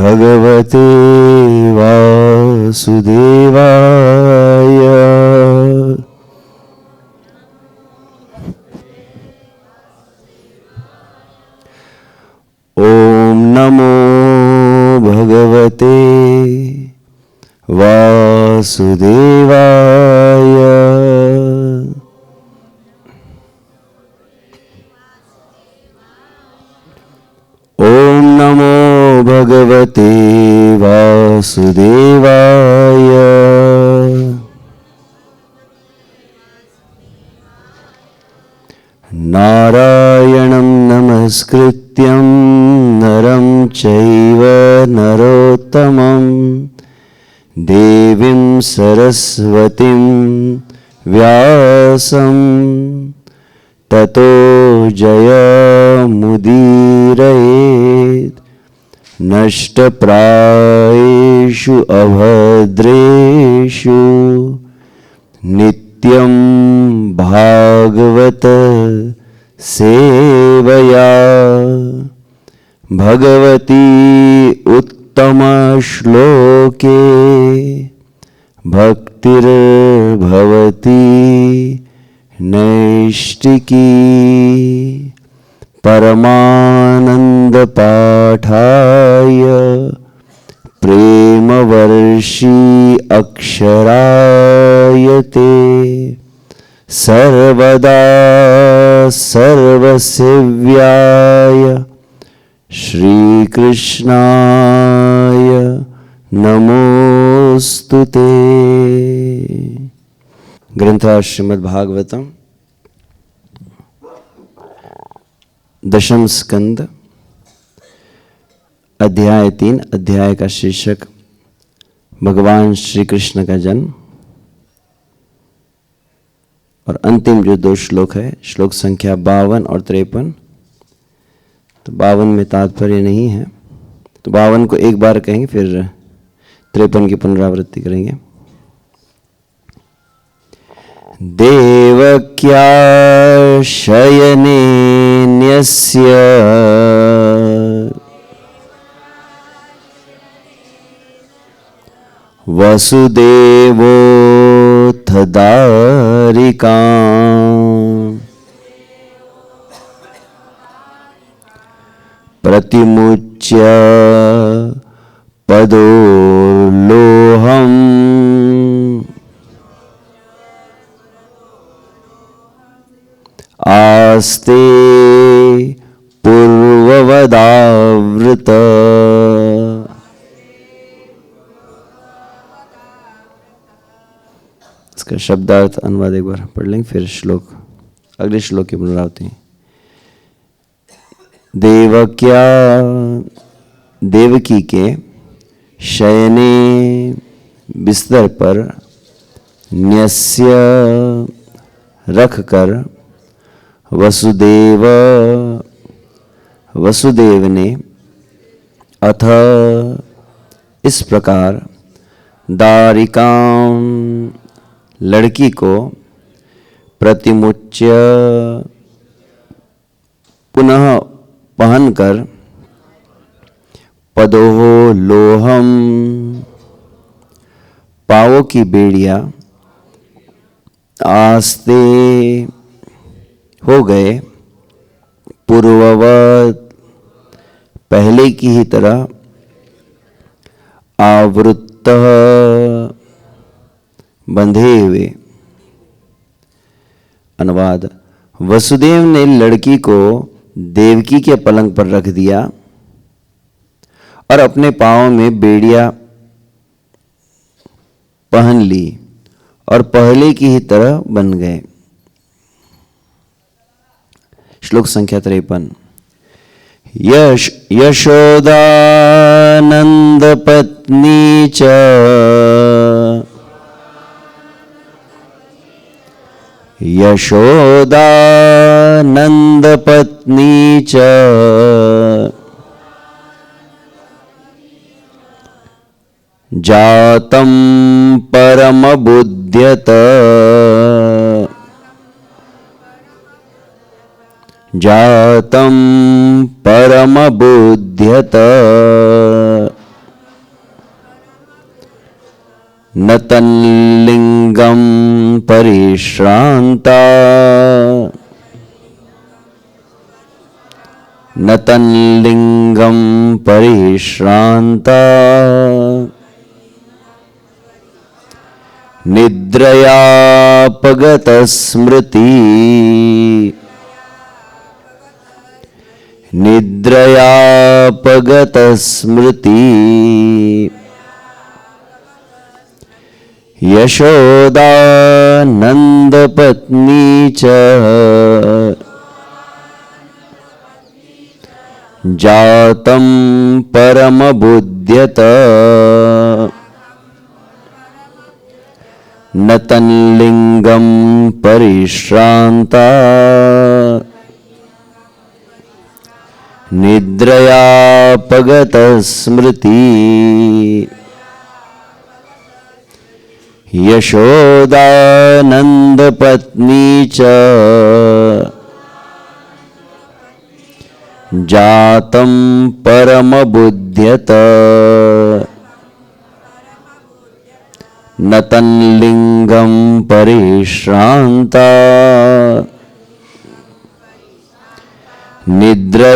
भगवते वासुदेवाय। ओम नमो भगवते वासुदेवाय। ओम नमो भगवते वासुदेवाय। नारायणं नमस्कृत्यं नरं चैव नरोत्तमं देवीं सरस्वतीं व्यासं ततो जयमुदीरयेत्। नष्टप्रायेषु अभद्रेषु नित्यं भागवत सेवया। भगवती उत्तमश्लोके भक्तिर्भवति नैष्टिकी। परमानन्दपाठाय प्रेमवर्षी अक्षरायते सर्वदा सर्वसेव्याय श्रीकृष्णाय नमोस्तुते। ग्रंथ श्रीमद् भागवतम दशम स्कंद अध्याय 3। अध्याय का शीर्षक भगवान श्री कृष्ण का जन्म और अंतिम जो 2 श्लोक है, श्लोक संख्या 52 और 53। तो 52 में तात्पर्य नहीं है, तो 52 को एक बार कहेंगे, फिर 53 की पुनरावृत्ति करेंगे। देवक्या शयनेन्यस्य वसुदेवोऽथ दारिकाम् प्रतिमुच्य पदोर्लोहम् आस्ते पूर्ववदावृत। इसका शब्दार्थ अनुवाद एक बार पढ़ लेंगे, फिर श्लोक अगले श्लोक की पुनरावृत्ति। देवक्या देवकी के शयने बिस्तर पर न्यस्य रखकर वसुदेव ने अथ इस प्रकार दारिकां लड़की को प्रतिमुच्य पुनः पहनकर पदोह लोहम पावों की बेड़िया आस्ते हो गए पूर्ववत पहले की ही तरह आवृत्त बंधे हुए। अनुवाद। वसुदेव ने लड़की को देवकी के पलंग पर रख दिया और अपने पांवों में बेड़िया पहन ली और पहले की ही तरह बन गए। श्लोक संख्या 53। यशोदानंद पत्नी च यशोदानंद पत्नी च जातं परमबुध्यत जातं परमबुध्यत न तन्लिंगं परिश्रान्ता न तन्लिंगं परिश्रान्ता निद्रयापगतस्मृति निद्रयापगतस्मृति यशोदानन्दपत्नी च जातं परमबुध्यत न तन्लिंगं परिश्रान्ता निद्रयापगतस्मृति यशोदानन्दपत्नी च जातं परमबुध्यत न तन्लिंगं परिश्रान्ता निद्रयापगतस्मृति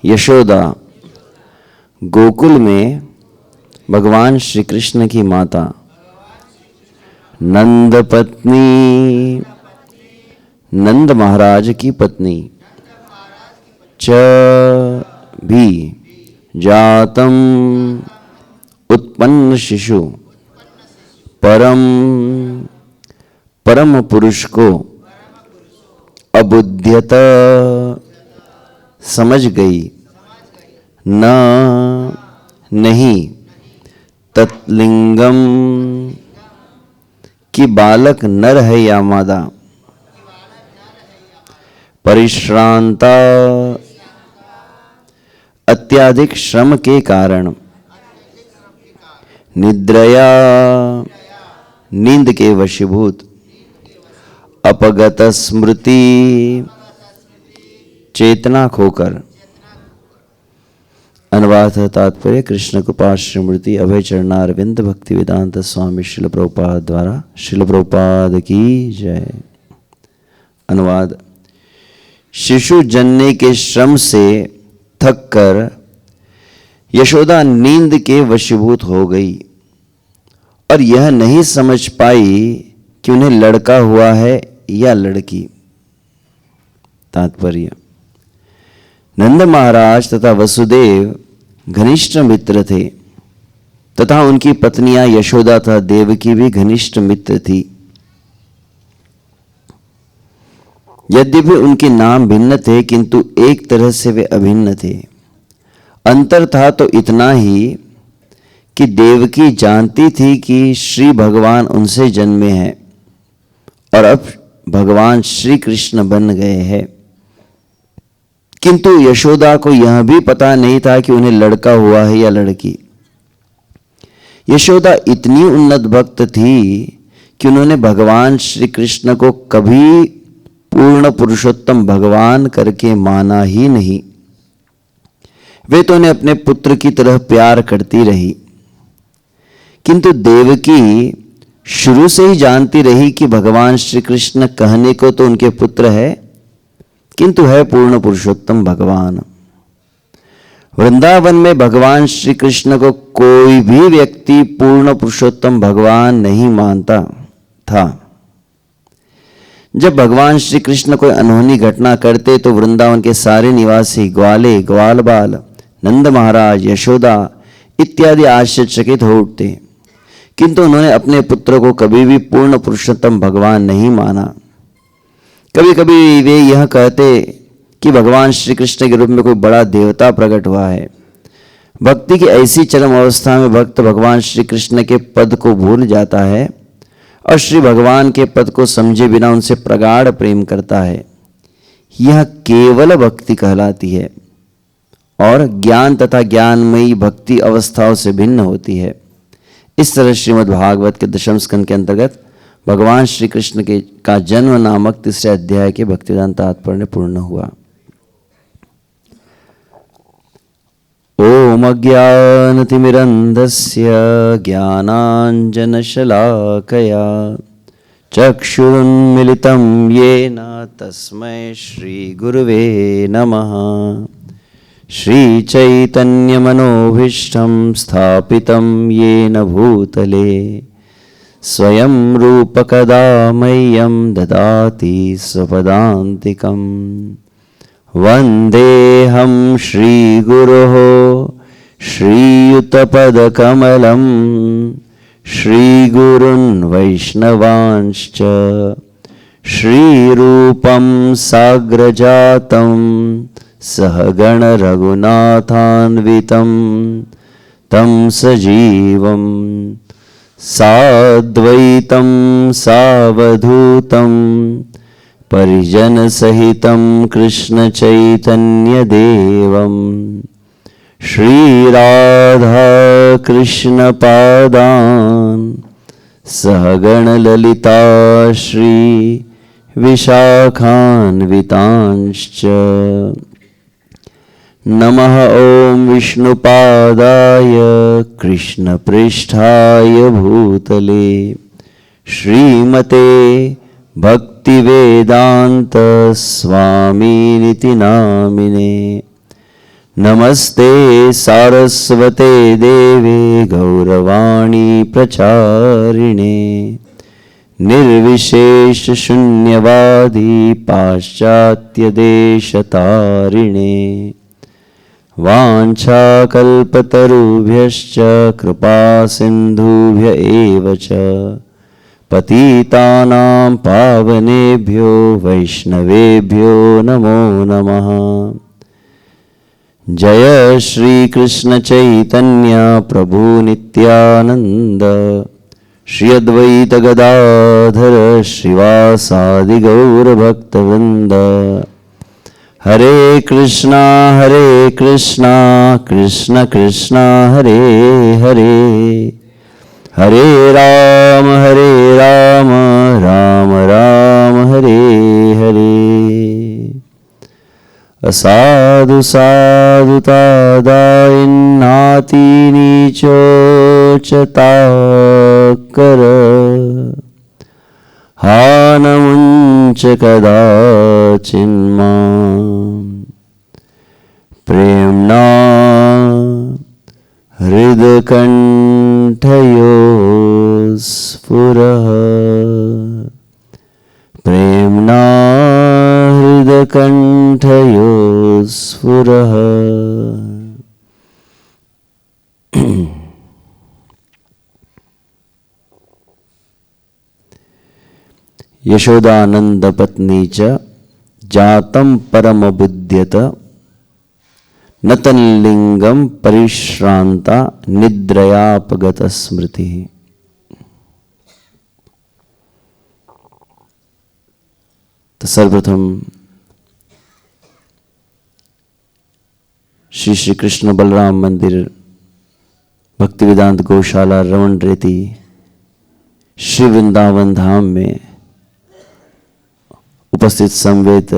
यशोदा गोकुल में भगवान श्री कृष्ण की माता नंद पत्नी, नंद महाराज की पत्नी च भी जातम उत्पन्न शिशु परम पुरुष को अबुध्यत समझ गई न नहीं तत्लिंगम कि बालक नर है या मादा परिश्रांता अत्याधिक श्रम के कारण निद्रया नींद के वशीभूत अपगत स्मृति चेतना खोकर। अनुवाद तात्पर्य कृष्ण कृपाश्रमूर्ति अभय चरणारविंद भक्ति वेदांत स्वामी शिल प्रभुपाद द्वारा शिल प्रभुपाद की जय। अनुवाद शिशु जनने के श्रम से थककर यशोदा नींद के वशीभूत हो गई और यह नहीं समझ पाई कि उन्हें लड़का हुआ है या लड़की। तात्पर्य नंद महाराज तथा वसुदेव घनिष्ठ मित्र थे तथा उनकी पत्नियां यशोदा तथा देवकी भी घनिष्ठ मित्र थी। यद्यपि उनके नाम भिन्न थे किंतु एक तरह से वे अभिन्न थे। अंतर था तो इतना ही कि देवकी जानती थी कि श्री भगवान उनसे जन्मे हैं और अब भगवान श्री कृष्ण बन गए हैं, किंतु यशोदा को यह भी पता नहीं था कि उन्हें लड़का हुआ है या लड़की। यशोदा इतनी उन्नत भक्त थी कि उन्होंने भगवान श्री कृष्ण को कभी पूर्ण पुरुषोत्तम भगवान करके माना ही नहीं। वे तो उन्हें अपने पुत्र की तरह प्यार करती रही, किंतु देवकी शुरू से ही जानती रही कि भगवान श्री कृष्ण कहने को तो उनके पुत्र है किंतु है पूर्ण पुरुषोत्तम भगवान। वृंदावन में भगवान श्री कृष्ण को कोई भी व्यक्ति पूर्ण पुरुषोत्तम भगवान नहीं मानता था। जब भगवान श्री कृष्ण कोई अनहोनी घटना करते तो वृंदावन के सारे निवासी ग्वाले, ग्वाल बाल, नंद महाराज, यशोदा इत्यादि आश्चर्यचकित हो उठते, किंतु उन्होंने अपने पुत्र को कभी भी पूर्ण पुरुषोत्तम भगवान नहीं माना। कभी कभी वे यह कहते कि भगवान श्री कृष्ण के रूप में कोई बड़ा देवता प्रकट हुआ है। भक्ति की ऐसी चरम अवस्था में भक्त भगवान श्री कृष्ण के पद को भूल जाता है और श्री भगवान के पद को समझे बिना उनसे प्रगाढ़ प्रेम करता है। यह केवल भक्ति कहलाती है और ज्ञान तथा ज्ञानमयी भक्ति अवस्थाओं से भिन्न होती है। इस तरह श्रीमद् भागवत के दशम स्कंद के अंतर्गत भगवान श्री कृष्ण के का जन्म नामक तीसरे अध्याय के भक्तिवेदांत तात्पर्य पूर्ण हुआ। ॐ अज्ञानतिमिरन्धस्य ज्ञानाञ्जनशलाकया चक्षुरुन्मिलितं येन तस्मै श्रीगुरुवे नमः। श्रीचैतन्यमनोभीष्टं स्थापितं येन भूतले स्वयं रूपकदा मह्यं ददाति स्वपदान्तिकम्। वन्देऽहं श्रीगुरोः श्रीयुतपदकमलं श्रीगुरुन् वैष्णवांश्च श्रीरूपं साग्रजातं सहगणरघुनाथान्वितं तं सजीवं साद्वैतं सावधूतं परिजनसहितं कृष्णचैतन्यदेवं श्रीराधाकृष्णपादान् सहगणललिता श्रीविशाखान्वितांश्च। नमः ॐ विष्णुपादाय कृष्णपृष्ठाय भूतले श्रीमते भक्तिवेदांत स्वामिनिति नामिने। नमस्ते सारस्वते देवे गौरवाणी प्रचारिणे निर्विशेष शून्यवादी पाश्चात्यदेशतारिणे वाञ्छाकल्पतरुभ्यश्च कृपा सिन्धुभ्य एव च पतितानां पावनेभ्यो वैष्णवेभ्यो नमो नमः। जय श्री कृष्ण चैतन्य प्रभु नित्यानंद श्री अद्वैत गदाधर श्रीवासादि गौर भक्तवृंद। हरे कृष्णा कृष्ण कृष्णा हरे हरे हरे राम राम राम हरे हरे। असाधु साधुता दायिन्नाति नीचोचता कर हानमुञ्च कदाचिन्मा प्रेम्णा हृदकण्ठयो स्फुरः प्रेम्णा हृदकण्ठयो स्फुरः। यशोदानंद पत्नी च जातं परमबुध्यत नतनलिंगम परिश्रांता निद्रयापगत स्मृति। तो सर्वप्रथम श्री श्री कृष्ण बलराम मंदिर भक्ति वेदांत गौशाला रमन रेती श्री वृंदावन धाम में उपस्थित समवेत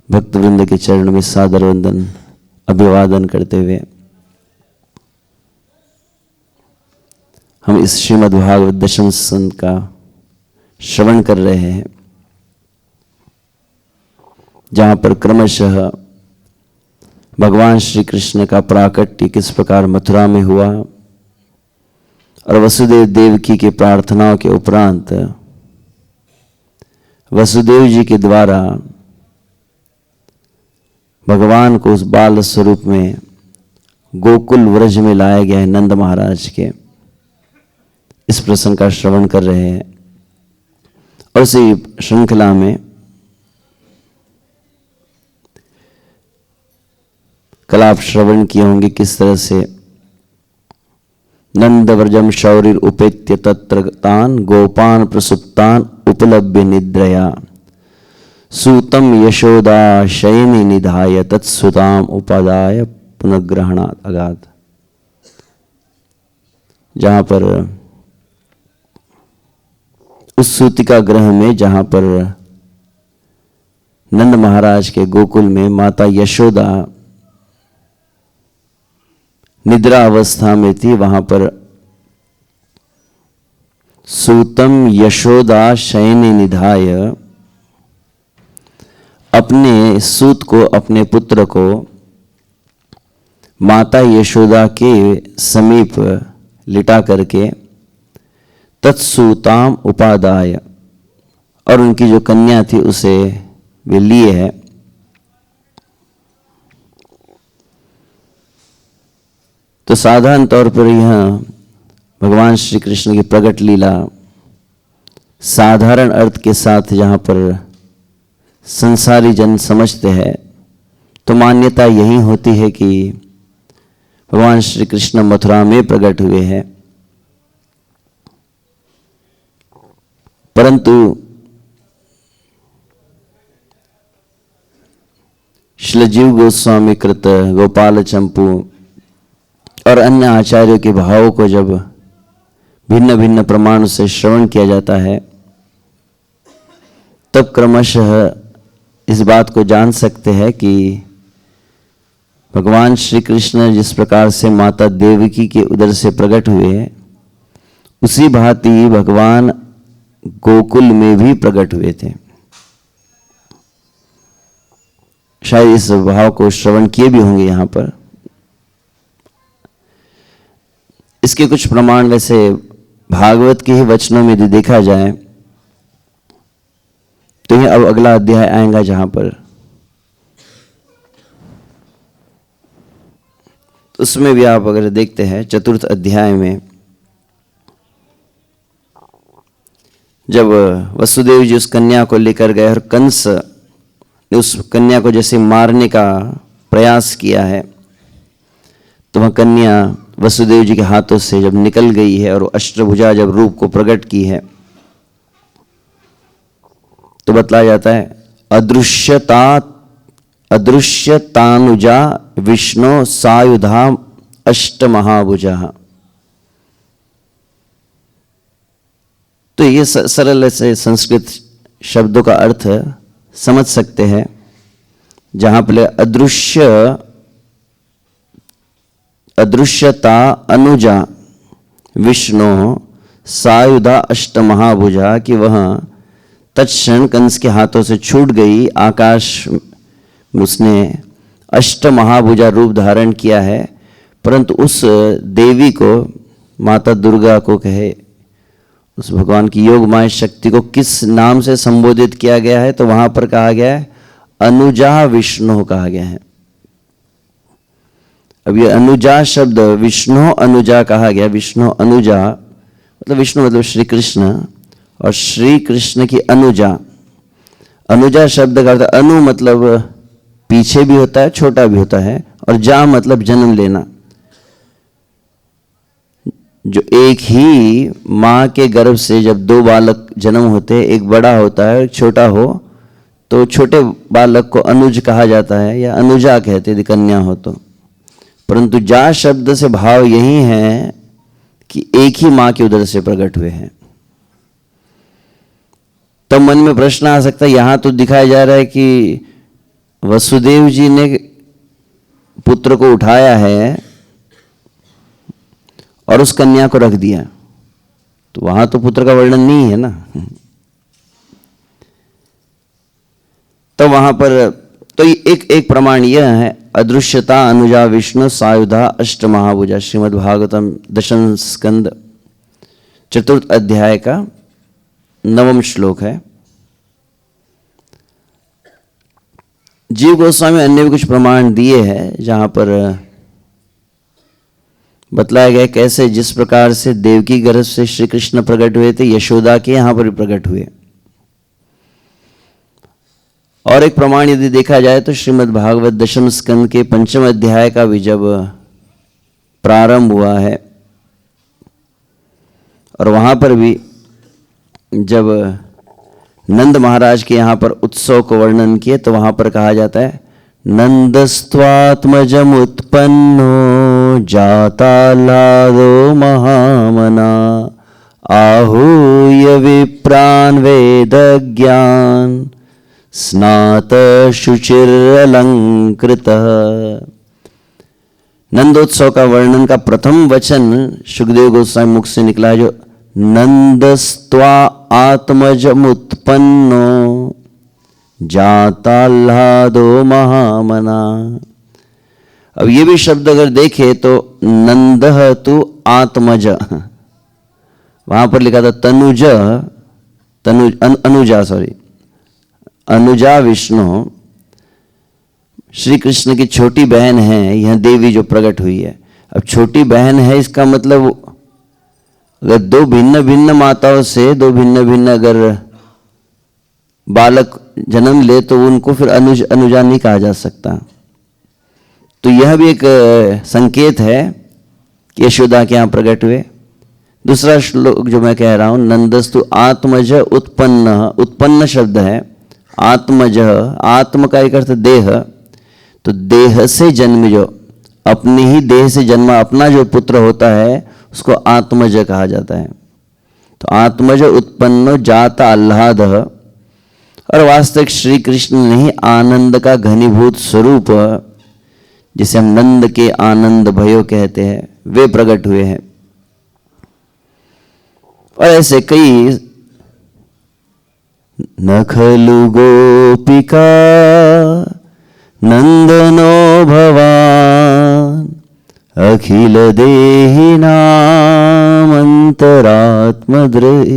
भक्तवृंद के चरण में सादर वंदन अभिवादन करते हुए हम इस श्रीमद् भागवत दशम स्कंद का श्रवण कर रहे हैं, जहां पर क्रमशः भगवान श्री कृष्ण का प्राकट्य किस प्रकार मथुरा में हुआ और वसुदेव देवकी की प्रार्थनाओं के उपरांत वसुदेव जी के द्वारा भगवान को उस बाल स्वरूप में गोकुल व्रज में लाया गया है नंद महाराज के, इस प्रसंग का श्रवण कर रहे हैं। और इसी श्रृंखला में कल आप श्रवण किए होंगे किस तरह से नंद व्रजम शौरिर उपेत्य तत्र तान गोपान प्रसुप्तान उपलभ्य निद्रया सूतम यशोदा शयनि निधाय तत्सुताम उपादाय पुनर्ग्रहणात् अगाध। जहां पर उस सूतिका ग्रह में जहां पर नंद महाराज के गोकुल में माता यशोदा निद्रा अवस्था में थी, वहां पर सूतम यशोदा शयने निधाय, अपने सूत को, अपने पुत्र को माता यशोदा के समीप लिटा करके तत्सूताम उपादाय, और उनकी जो कन्या थी उसे वे लिए है। तो साधारण तौर पर यह भगवान श्री कृष्ण की प्रकट लीला साधारण अर्थ के साथ जहाँ पर संसारी जन समझते हैं, तो मान्यता यही होती है कि भगवान श्री कृष्ण मथुरा में प्रकट हुए हैं। परंतु श्रील जीव गोस्वामी कृत, गोपाल चंपू और अन्य आचार्यों के भावों को जब भिन्न भिन्न प्रमाणों से श्रवण किया जाता है, तब क्रमशः इस बात को जान सकते हैं कि भगवान श्री कृष्ण जिस प्रकार से माता देवकी के उदर से प्रकट हुए हैं, उसी भांति भगवान गोकुल में भी प्रकट हुए थे। शायद इस भाव को श्रवण किए भी होंगे यहाँ पर। इसके कुछ प्रमाण वैसे भागवत के ही वचनों में यदि देखा जाए तो ये अब अगला अध्याय आएगा जहां पर उसमें भी आप अगर देखते हैं चतुर्थ अध्याय में, जब वसुदेव जी उस कन्या को लेकर गए और कंस ने उस कन्या को जैसे मारने का प्रयास किया है, तो वह कन्या वसुदेव जी के हाथों से जब निकल गई है और अष्टभुजा जब रूप को प्रकट की है, तो बतलाया जाता है अदृश्यतानुजा विष्णु सायुधा अष्टमहाभुजा। तो ये सरल से संस्कृत शब्दों का अर्थ समझ सकते हैं, जहां पर अदृश्यता अनुजा विष्णु सायुधा अष्टमहाभुजा, कि वह तत्क्षण कंस के हाथों से छूट गई। आकाश में उसने अष्टमहाभुजा रूप धारण किया है, परंतु उस देवी को, माता दुर्गा को कहे, उस भगवान की योगमाया शक्ति को किस नाम से संबोधित किया गया है, तो वहां पर कहा गया है अनुजा विष्णु कहा गया है। अब ये अनुजा शब्द विष्णु अनुजा कहा गया, विष्णु अनुजा मतलब विष्णु मतलब श्री कृष्ण, और श्री कृष्ण की अनुजा। अनुजा शब्द का अर्थ अनु मतलब पीछे भी होता है, छोटा भी होता है, और जा मतलब जन्म लेना। जो एक ही माँ के गर्भ से जब दो बालक जन्म होते हैं, एक बड़ा होता है एक छोटा हो, तो छोटे बालक को अनुज कहा जाता है या अनुजा कहते यदि कन्या हो तो। परंतु जा शब्द से भाव यही है कि एक ही माँ के उदर से प्रकट हुए हैं। तो मन में प्रश्न आ सकता है, यहां तो दिखाया जा रहा है कि वसुदेव जी ने पुत्र को उठाया है और उस कन्या को रख दिया, तो वहां तो पुत्र का वर्णन नहीं है ना। तो वहां पर तो एक प्रमाण यह है अदृश्यता अनुजा विष्णु सायुधा अष्टमहाभुजा, श्रीमद् भागवतम दशम स्कंद चतुर्थ अध्याय का 9वां श्लोक है। जीव गोस्वामी अन्य भी कुछ प्रमाण दिए हैं जहां पर बतलाया गया कैसे जिस प्रकार से देवकी गर्भ से श्री कृष्ण प्रकट हुए थे, यशोदा के यहां पर भी प्रकट हुए। और एक प्रमाण यदि देखा जाए तो श्रीमद् भागवत दशम स्कंद के 5वें अध्याय का भी जब प्रारंभ हुआ है, और वहां पर भी जब नंद महाराज के यहाँ पर उत्सव को वर्णन किए, तो वहां पर कहा जाता है नंदस्त्वात्मजम उत्पन्नो जातालादो महामना आहूय विप्रान वेद ज्ञान स्नात शुचिरलंकृत। नंदोत्सव का वर्णन का प्रथम वचन सुखदेव गोस्वामी मुख से निकला, जो नंदस्त्वा आत्मजमुत्पन्नो जाताल्हादो महामना। अब ये भी शब्द अगर देखे तो नंदः तु आत्मज, वहां पर लिखा था अनुजा विष्णु श्री कृष्ण की छोटी बहन है, यह देवी जो प्रकट हुई है। अब छोटी बहन है, इसका मतलब अगर दो भिन्न भिन्न माताओं से दो भिन्न भिन्न अगर बालक जन्म ले तो उनको फिर अनुजा नहीं कहा जा सकता। तो यह भी एक संकेत है कि यशोदा के यहाँ प्रकट हुए। दूसरा श्लोक जो मैं कह रहा हूं, नंदस्तु आत्मज उत्पन्न, उत्पन्न शब्द है आत्मज, आत्म का एक अर्थ देह, तो देह से जन्म, जो अपनी ही देह से जन्मा अपना जो पुत्र होता है उसको आत्मज कहा जाता है। तो आत्मज उत्पन्न जाता आह्लाद, और वास्तविक श्री कृष्ण ने ही आनंद का घनीभूत स्वरूप, जिसे हम नंद के आनंद भयो कहते हैं, वे प्रकट हुए हैं। और ऐसे कई, न खलु गोपिका नंदनो भवान अखिल देहि नाम अंतरात्मदृक्।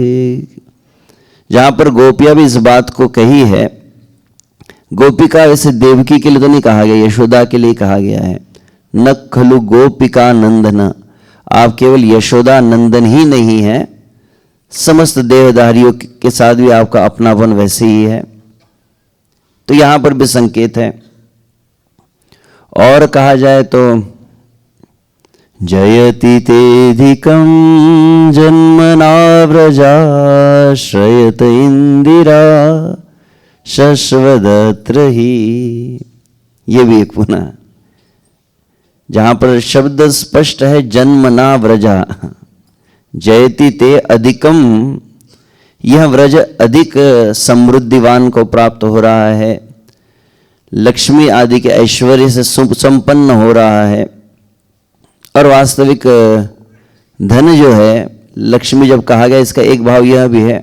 जहां पर गोपियां भी इस बात को कही है, गोपिका वैसे देवकी के लिए तो नहीं कहा गया, यशोदा के लिए कहा गया है। न खलु गोपिका नंदन, आप केवल यशोदा नंदन ही नहीं है, समस्त देहधारियों के साथ भी आपका अपनापन वैसे ही है। तो यहां पर भी संकेत है। और कहा जाए तो जयति तेधिकं जन्मना व्रजाश्रयत इंदिरा शश्वदत्र ही, ये भी एक पुनः जहां पर शब्द स्पष्ट है, जन्मना व्रजा, जयति ते अधिकम, यह व्रज अधिक समृद्धिवान को प्राप्त हो रहा है, लक्ष्मी आदि के ऐश्वर्य से संपन्न हो रहा है। और वास्तविक धन जो है, लक्ष्मी जब कहा गया, इसका एक भाव यह भी है,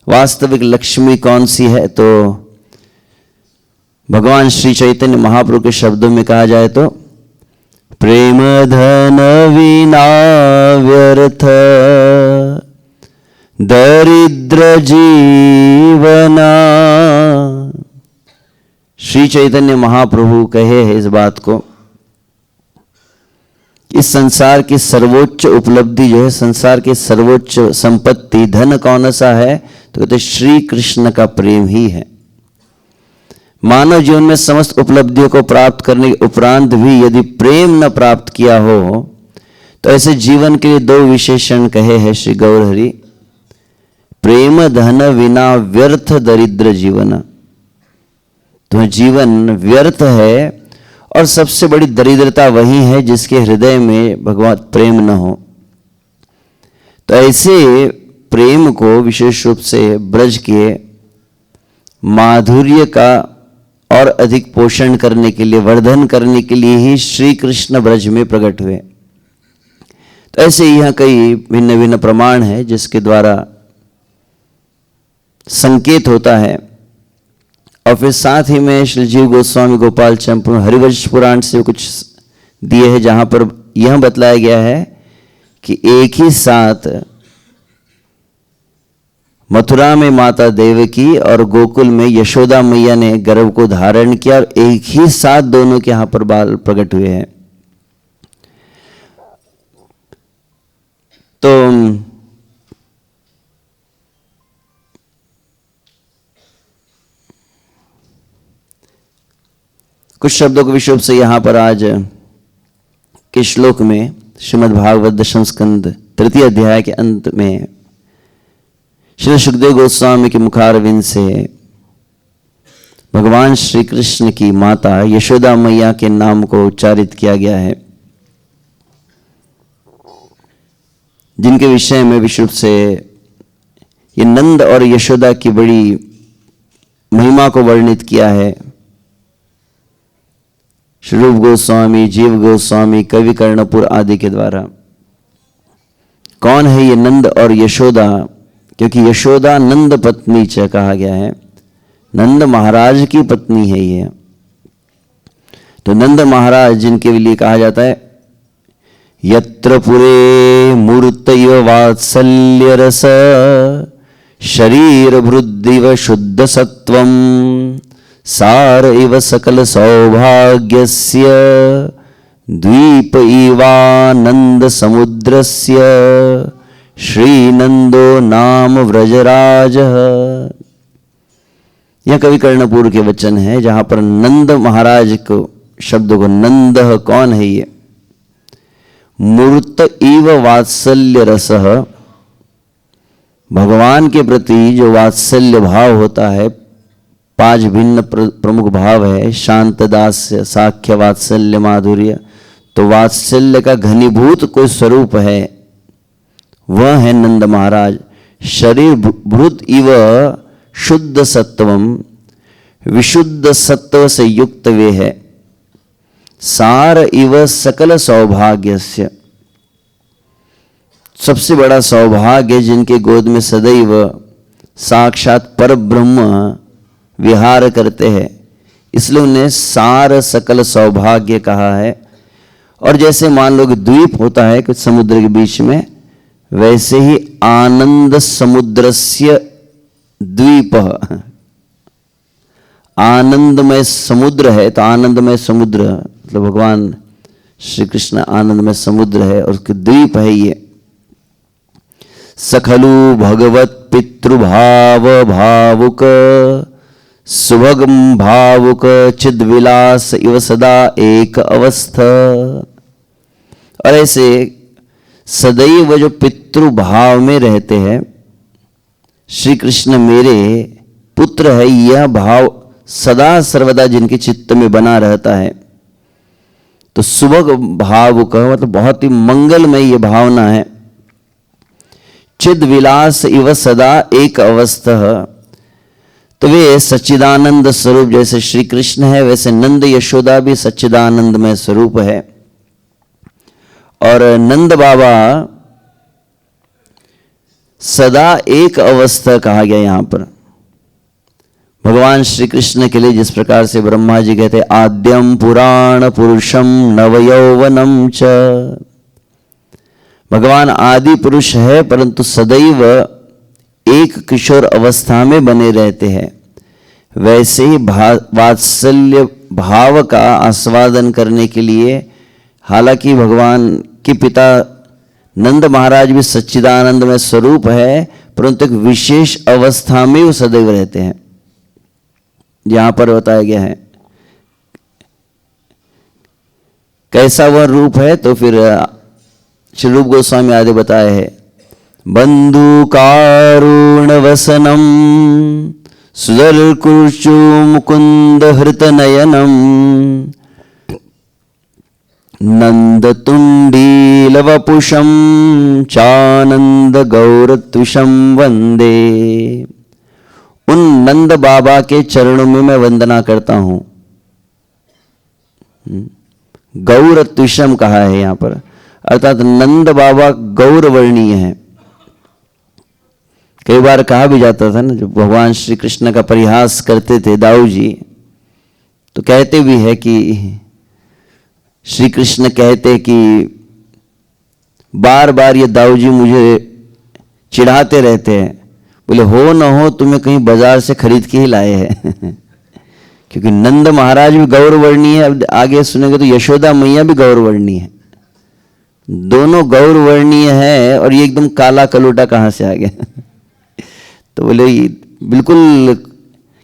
वास्तविक लक्ष्मी कौन सी है, तो भगवान श्री चैतन्य महाप्रभु के शब्दों में कहा जाए तो प्रेम धन विना व्यर्थ दरिद्र जीवना। श्री चैतन्य महाप्रभु कहे हैं इस बात को, इस संसार की सर्वोच्च उपलब्धि जो है, संसार की सर्वोच्च संपत्ति धन कौन सा है, तो कहते श्री कृष्ण का प्रेम ही है। मानव जीवन में समस्त उपलब्धियों को प्राप्त करने के उपरांत भी यदि प्रेम न प्राप्त किया हो, तो ऐसे जीवन के लिए दो विशेषण कहे हैं श्री गौरहरि, प्रेम धन विना व्यर्थ दरिद्र जीवन। तो जीवन व्यर्थ है, और सबसे बड़ी दरिद्रता वही है जिसके हृदय में भगवान प्रेम न हो। तो ऐसे प्रेम को विशेष रूप से ब्रज के माधुर्य का और अधिक पोषण करने के लिए, वर्धन करने के लिए ही श्री कृष्ण ब्रज में प्रकट हुए। तो ऐसे यहाँ कई भिन्न भिन्न प्रमाण है जिसके द्वारा संकेत होता है। और फिर साथ ही में श्री जीव गोस्वामी गोपाल चंद्र हरिवंश पुराण से कुछ दिए हैं, जहां पर यह बतलाया गया है कि एक ही साथ मथुरा में माता देवकी और गोकुल में यशोदा मैया ने गर्भ को धारण किया, और एक ही साथ दोनों के यहां पर बाल प्रकट हुए हैं। तो कुछ शब्दों के विषय से यहां पर आज के श्लोक में श्रीमद् भागवत दशम स्कंद तृतीय अध्याय के अंत में श्री सुखदेव गोस्वामी के मुखारविंद से भगवान श्री कृष्ण की माता यशोदा मैया के नाम को उच्चारित किया गया है, जिनके विषय में विशुद्ध से ये नंद और यशोदा की बड़ी महिमा को वर्णित किया है। श्री रूप गोस्वामी, जीव गोस्वामी, कवि कर्णपुर आदि के द्वारा। कौन है ये नंद और यशोदा? क्योंकि यशोदा नंद पत्नी च कहा गया है, नंद महाराज की पत्नी है ये। तो नंद महाराज जिनके लिए कहा जाता है यत्र पुरे मूर्तैव वात्सल्य रस शरीर वृद्धिव शुद्ध सत्वम सार इव सकल सौभाग्यस्य द्वीप इवानंद समुद्रस्य श्रीनंदो नाम व्रजराज। यह कवि कर्णपुर के वचन है जहां पर नंद महाराज को शब्द को नंद कौन है ये? मूर्त इव वात्सल्य रसः, भगवान के प्रति जो वात्सल्य भाव होता है, 5 भिन्न प्रमुख भाव है, शांत, दास्य, साख्य, वात्सल्य, माधुर्य। तो वात्सल्य का घनीभूत कोई स्वरूप है, वह है नंद महाराज। शरीर भृत इव शुद्ध सत्वम, विशुद्ध सत्व से युक्त वे है। सार इव सकल सौभाग्यस्य, सबसे बड़ा सौभाग्य जिनके गोद में सदैव साक्षात पर ब्रह्म विहार करते हैं, इसलिए उन्हें सार सकल सौभाग्य कहा है। और जैसे मान लो कि द्वीप होता है कुछ समुद्र के बीच में, वैसे ही आनंद समुद्रस्य द्वीप, आनंदमय समुद्र है। तो आनंदमय समुद्र मतलब भगवान श्री कृष्ण आनंदमय समुद्र है और उसके द्वीप है ये। सखलु भगवत पितृभाव भावुक सुभगम भावुक चिद्विलास इव सदा एक अवस्था। और ऐसे सदैव जो पितृभाव में रहते हैं, श्री कृष्ण मेरे पुत्र है, यह भाव सदा सर्वदा जिनके चित्त में बना रहता है। तो सुभग भावुक मतलब बहुत ही मंगलमय ये भावना है। चिद विलास इव सदा एक अवस्था, तो वे सच्चिदानंद स्वरूप, जैसे श्री कृष्ण है वैसे नंद यशोदा भी सच्चिदानंदमय स्वरूप है। और नंद बाबा सदा एक अवस्था कहा गया यहां पर भगवान श्री कृष्ण के लिए, जिस प्रकार से ब्रह्मा जी कहते आद्यम पुराण पुरुषम नवयौवनम च। भगवान आदि पुरुष है परंतु सदैव एक किशोर अवस्था में बने रहते हैं। वैसे ही वात्सल्य भाव का आस्वादन करने के लिए, हालांकि भगवान के पिता नंद महाराज भी सच्चिदानंद में स्वरूप है, परंतु एक विशेष अवस्था में वो सदैव रहते हैं। यहां पर बताया गया है कैसा वह रूप है, तो फिर श्री रूप गोस्वामी आदि बताए है। बंधु कारुण वसनम सुदर्कुर्चु मुकुंद हृत नयनम नंद तुंडील वपुषम चानंद गौरत्विषम वंदे। उन नंद बाबा के चरणों में मैं वंदना करता हूं। गौरत्विषम कहा है यहां पर, अर्थात नंद बाबा गौरवर्णीय है। कई बार कहा भी जाता था ना, जब भगवान श्री कृष्ण का परिहास करते थे दाऊ जी, तो कहते भी है कि श्री कृष्ण कहते कि बार बार ये दाऊ जी मुझे चिढ़ाते रहते हैं, बोले हो न हो तुम्हें कहीं बाजार से खरीद के ही लाए हैं। क्योंकि नंद महाराज भी गौरवर्णीय है। अब आगे सुनेंगे तो यशोदा मैया भी गौरवर्णीय है, दोनों गौरवर्णीय है। और ये एकदम काला कलोटा कहाँ से आ गया? तो बोले बिल्कुल,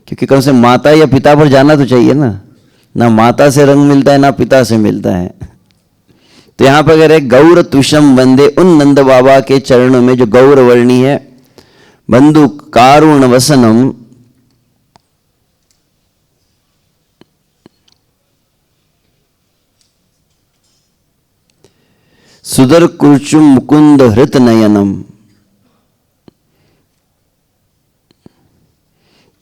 क्योंकि कम से माता या पिता पर जाना तो चाहिए ना माता से रंग मिलता है ना पिता से मिलता है। तो यहां पर कह रहे गौर तुषम वंदे, उन नंद बाबा के चरणों में जो गौरवर्णी है। बंधु कारुण वसनम, सुदर कुर्चुम मुकुंद हृत नयनम।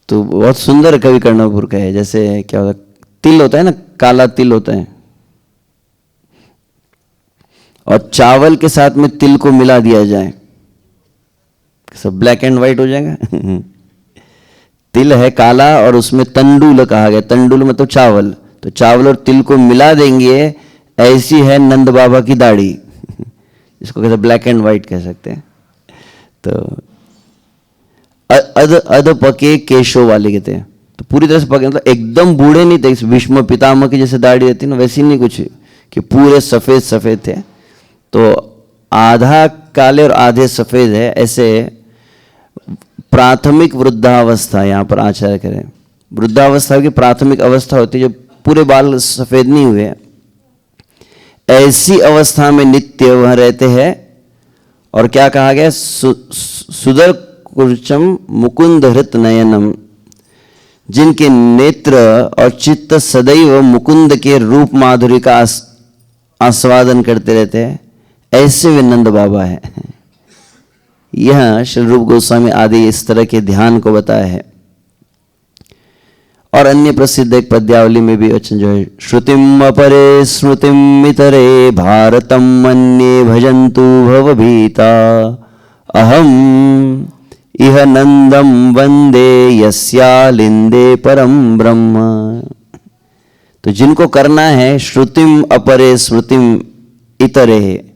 तो बहुत सुंदर कवि कर्णपुर का है। जैसे क्या होता है, तिल होता है ना काला तिल होता है, और चावल के साथ में तिल को मिला दिया जाए, सब ब्लैक एंड व्हाइट हो जाएगा। तिल है काला और उसमें तंडुल कहा गया, तंडुल मतलब चावल, तो चावल और तिल को मिला देंगे, ऐसी है नंद बाबा की दाढ़ी, इसको कहते ब्लैक एंड व्हाइट कह सकते हैं। तो अध पके केशों वाले कहते हैं, तो पूरी तरह से पके मतलब एकदम बूढ़े नहीं थे, भीष्म पितामह की जैसे दाढ़ी रहती ना वैसी नहीं कुछ कि पूरे सफेद सफेद थे, तो आधा काले और आधे सफेद है, ऐसे प्राथमिक वृद्धावस्था यहाँ पर आचार्य करें। वृद्धावस्था की प्राथमिक अवस्था होती है जब पूरे बाल सफेद नहीं हुए, ऐसी अवस्था में नित्य वह रहते हैं। और क्या कहा गया, सुदर कुर्चम मुकुंद हृत नयनम, जिनके नेत्र और चित्त सदैव मुकुंद के रूप माधुरी का आस्वादन करते रहते हैं, ऐसे वे नंद बाबा है। यह श्री रूप गोस्वामी आदि इस तरह के ध्यान को बताया है। और अन्य प्रसिद्ध एक पद्यावली में भी वचन जो है, श्रुतिम अपरे स्मृतिम इतरे भारतम मन्ये भजन्तु भवभीता अहम इह नंदम वंदे यस्यालिंदे परम ब्रह्म। तो जिनको करना है श्रुतिम अपरे स्मृतिम इतरे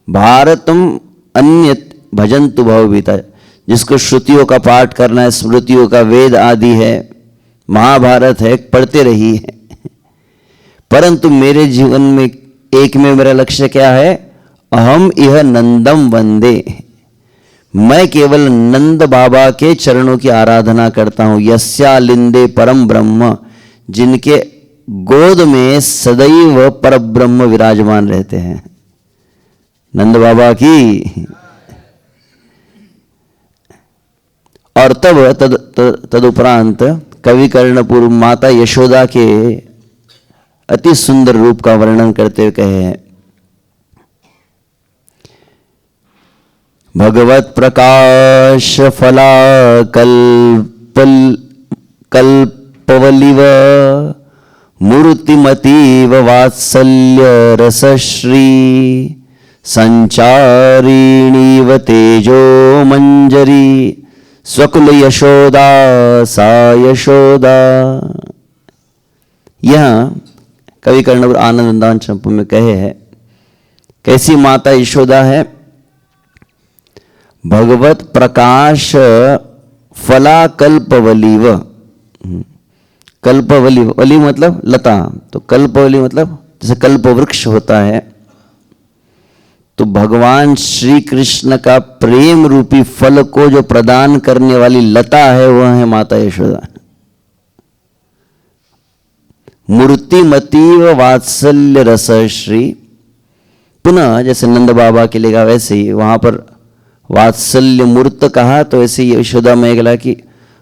भारतम अन्य भजन्तु भवभीता, जिसको श्रुतियों का पाठ करना है, स्मृतियों का वेद आदि है, महाभारत है, पढ़ते रही है। परंतु मेरे जीवन में एक में मेरा लक्ष्य क्या है, अहम इह नंदम वंदे, मैं केवल नंद बाबा के चरणों की आराधना करता हूं। यस्यालिंदे परम ब्रह्म, जिनके गोद में सदैव परब्रह्म विराजमान रहते हैं। नंद बाबा की। और तब तदुपरांत कवि कर्णपुर माता यशोदा के अति सुंदर रूप का वर्णन करते हुए कहे हैं, भगवत प्रकाश फला कल्पवलिव मूर्तिमतीव वात्सल्य रसश्री संचारिणीव तेजो मंजरी स्वकुल यशोदा सा यशोदा। यह कवि कर्णपुर आनंद वृंदावन चंपू में कहे है, कैसी माता यशोदा है, भगवत प्रकाश फला कल्पवलीव, कल्पवली, वली मतलब लता, तो कल्पवली मतलब जैसे कल्प वृक्ष होता है, तो भगवान श्री कृष्ण का प्रेम रूपी फल को जो प्रदान करने वाली लता है वह है माता यशोदा। मूर्तिमतीव वात्सल्य रसश्री, पुनः जैसे नंद बाबा के लिए वैसे ही वहां पर वात्सल्य मूर्त कहा, तो ऐसे यशोदा में गला कि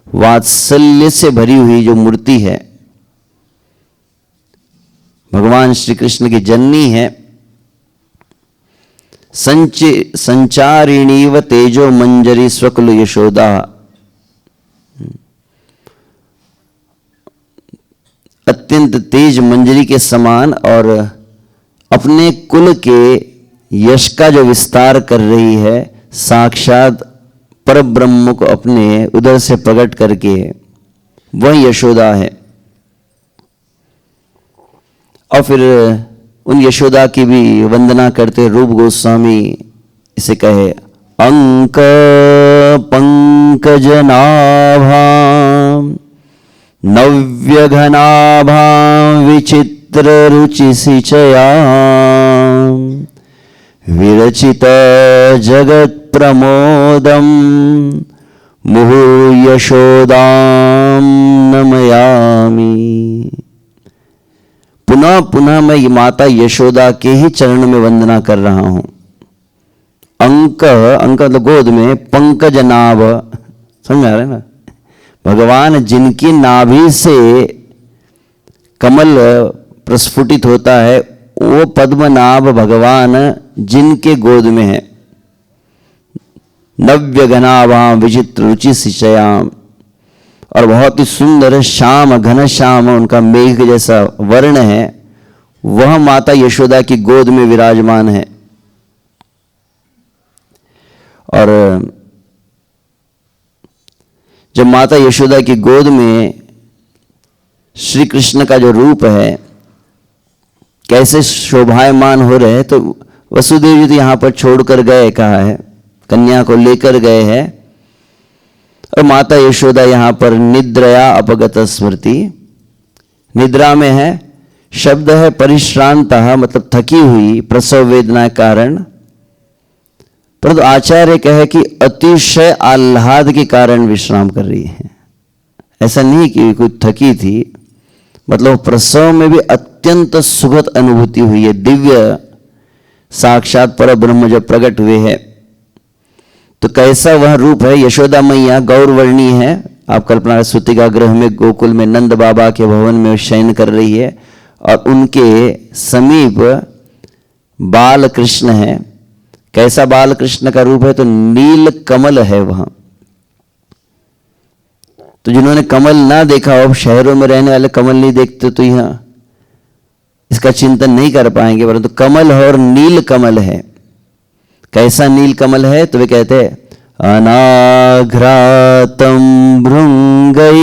वात्सल्य से भरी हुई जो मूर्ति है, भगवान श्री कृष्ण की जननी है। संचारिणीव तेजो मंजरी स्वकुल यशोदा, अत्यंत तेज मंजरी के समान और अपने कुल के यश का जो विस्तार कर रही है, साक्षात परब्रह्म को अपने उदर से प्रकट करके, वह यशोदा है। और फिर उन यशोदा की भी वंदना करते रूप गोस्वामी इसे कहे, अंक पंकज नाभाम नव्य घनाभाम विचित्र रुचि सिचयाम विरचित जगत प्रमोदम मुहु यशोदाम नमयामि। पुनः पुनः मैं ये माता यशोदा के ही चरण में वंदना कर रहा हूं। अंक, अंक मतलब गोद में, पंकज नाभ, समझ आ रहे ना, भगवान जिनकी नाभि से कमल प्रस्फुटित होता है, वो पद्मनाभ भगवान जिनके गोद में है। नव्य घनाभाम विचित्र रुचि सिचयाम, और बहुत ही सुंदर श्याम, घन श्याम उनका मेघ जैसा वर्ण है, वह माता यशोदा की गोद में विराजमान है। और जब माता यशोदा की गोद में श्री कृष्ण का जो रूप है कैसे शोभायमान हो रहे हैं, तो वसुदेव जी तो यहां पर छोड़कर गए, कहा है कन्या को लेकर गए हैं, और माता यशोदा यहां पर निद्रया अपगत स्मृति, निद्रा में है। शब्द है परिश्रांता, मतलब थकी हुई प्रसव वेदना के कारण, परंतु आचार्य कहे कि अतिशय आह्लाद के कारण विश्राम कर रही है। ऐसा नहीं कि कोई थकी थी, मतलब प्रसव में भी अत्यंत सुखद अनुभूति हुई है। दिव्य साक्षात पर ब्रह्म जब प्रकट हुए हैं, तो कैसा वह रूप है। यशोदा मैया गौरवर्णी है। आप कल्पना, सुतिका गृह में गोकुल में नंद बाबा के भवन में शयन कर रही है, और उनके समीप बाल कृष्ण है। कैसा बाल कृष्ण का रूप है, तो नील कमल है वहां। तो जिन्होंने कमल ना देखा हो, शहरों में रहने वाले कमल नहीं देखते, तो यहां इसका चिंतन नहीं कर पाएंगे, परंतु कमल है और नील कमल है। कैसा नील कमल है, तो वे कहते हैं अनाघ्रातम भृंगई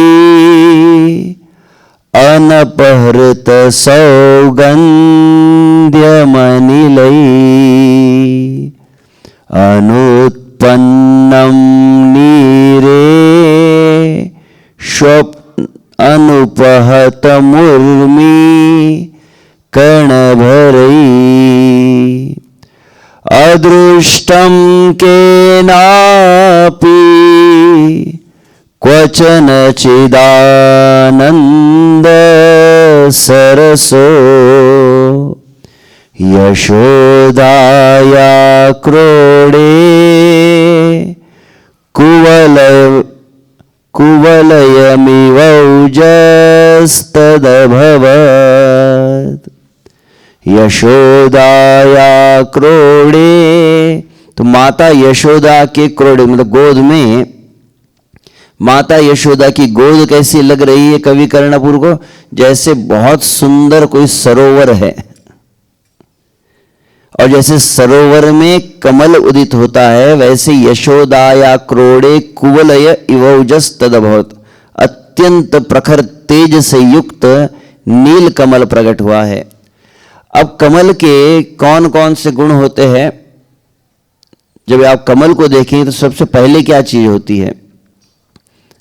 अनपहृत सौगंध्यमनिलई अनुत्पन्नम नीरे स्वप्न अनुपहत मुर्मी कर्णभरई अदृष्टम केनापि क्वचन चिदानंद सरसो यशोदाया क्रोडे कुवलयमिवौजस्तदभवत् यशोदाया क्रोडे। तो माता यशोदा के क्रोडे मतलब गोद में, माता यशोदा की गोद कैसी लग रही है कवि कर्णपुर को, जैसे बहुत सुंदर कोई सरोवर है, और जैसे सरोवर में कमल उदित होता है, वैसे यशोदाया क्रोडे कुवलय इवौजस तदभवत, अत्यंत प्रखर तेज से युक्त नील कमल प्रकट हुआ है। अब कमल के कौन कौन से गुण होते हैं, जब आप कमल को देखें तो सबसे पहले क्या चीज होती है,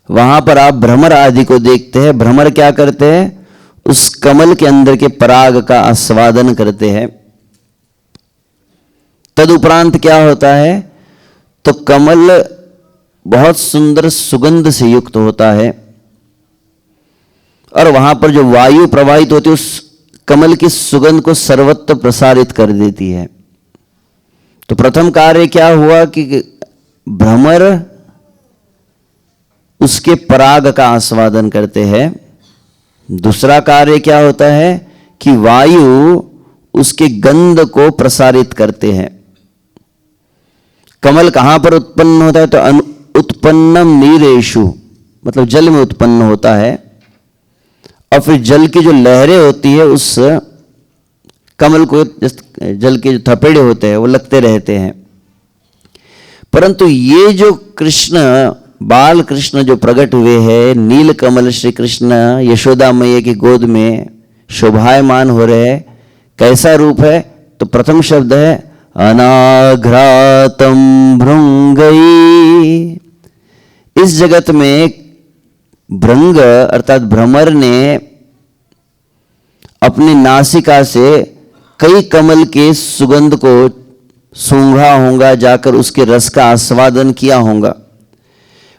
वहां पर आप भ्रमर आदि को देखते हैं। भ्रमर क्या करते हैं, उस कमल के अंदर के पराग का आस्वादन करते हैं। तदुपरांत क्या होता है, तो कमल बहुत सुंदर सुगंध से युक्त होता है, और वहां पर जो वायु प्रवाहित होती है उस कमल की सुगंध को सर्वत्र प्रसारित कर देती है। तो प्रथम कार्य क्या हुआ कि भ्रमर उसके पराग का आस्वादन करते हैं। दूसरा कार्य क्या होता है कि वायु उसके गंध को प्रसारित करते हैं। कमल कहां पर उत्पन्न होता है, तो उत्पन्नम नीरेषु, मतलब जल में उत्पन्न होता है, और फिर जल की जो लहरें होती है उस कमल को, जल के जो थपेड़े होते हैं वो लगते रहते हैं। परंतु ये जो कृष्ण, बाल कृष्ण जो प्रकट हुए हैं, नील कमल श्री कृष्ण यशोदा मैया की गोद में शोभायमान हो रहे हैं, कैसा रूप है, तो प्रथम शब्द है अनाघ्रातम भृंगई। इस जगत में भृंग अर्थात भ्रमर ने अपनी नासिका से कई कमल के सुगंध को सूंघा होगा, जाकर उसके रस का आस्वादन किया होगा,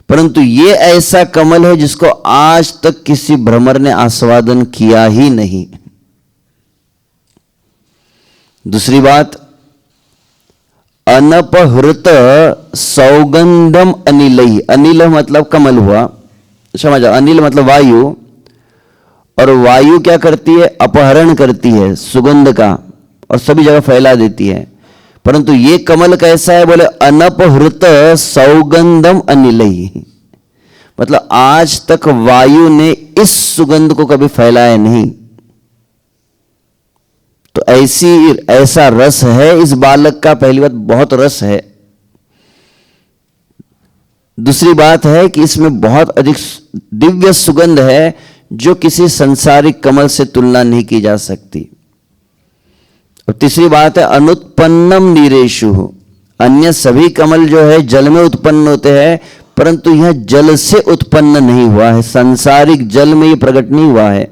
परंतु ये ऐसा कमल है जिसको आज तक किसी भ्रमर ने आस्वादन किया ही नहीं। दूसरी बात, अनपहृत सौगंधम अनिलई। अनिल मतलब कमल हुआ, समझ, अनिल मतलब वायु, और वायु क्या करती है, अपहरण करती है सुगंध का और सभी जगह फैला देती है। परंतु ये कमल कैसा है, बोले अनपहृत सौगंधम अनिलई, मतलब आज तक वायु ने इस सुगंध को कभी फैलाया नहीं। तो ऐसा रस है इस बालक का। पहली बात, बहुत रस है। दूसरी बात है कि इसमें बहुत अधिक दिव्य सुगंध है जो किसी संसारिक कमल से तुलना नहीं की जा सकती। और तीसरी बात है अनुत्पन्नम नीरेषु। अन्य सभी कमल जो है जल में उत्पन्न होते हैं, परंतु यह जल से उत्पन्न नहीं हुआ है, सांसारिक जल में यह प्रकट नहीं हुआ है।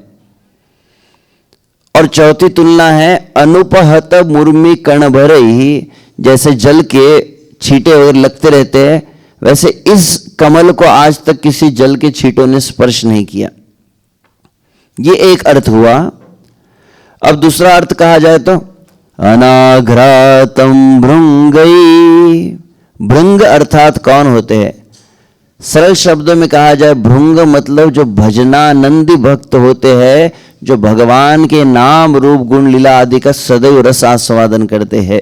और चौथी तुलना है अनुपहत मुर्मी कण भर ही। जैसे जल के छींटे वगैरह लगते रहते हैं, वैसे इस कमल को आज तक किसी जल के छींटों ने स्पर्श नहीं किया। ये एक अर्थ हुआ। अब दूसरा अर्थ कहा जाए तो अनाघ्रातम भृंगई। भृंग अर्थात कौन होते हैं? सरल शब्दों में कहा जाए, भृंग मतलब जो भजनानंदी भक्त होते हैं, जो भगवान के नाम रूप गुण लीला आदि का सदैव रस आस्वादन करते हैं।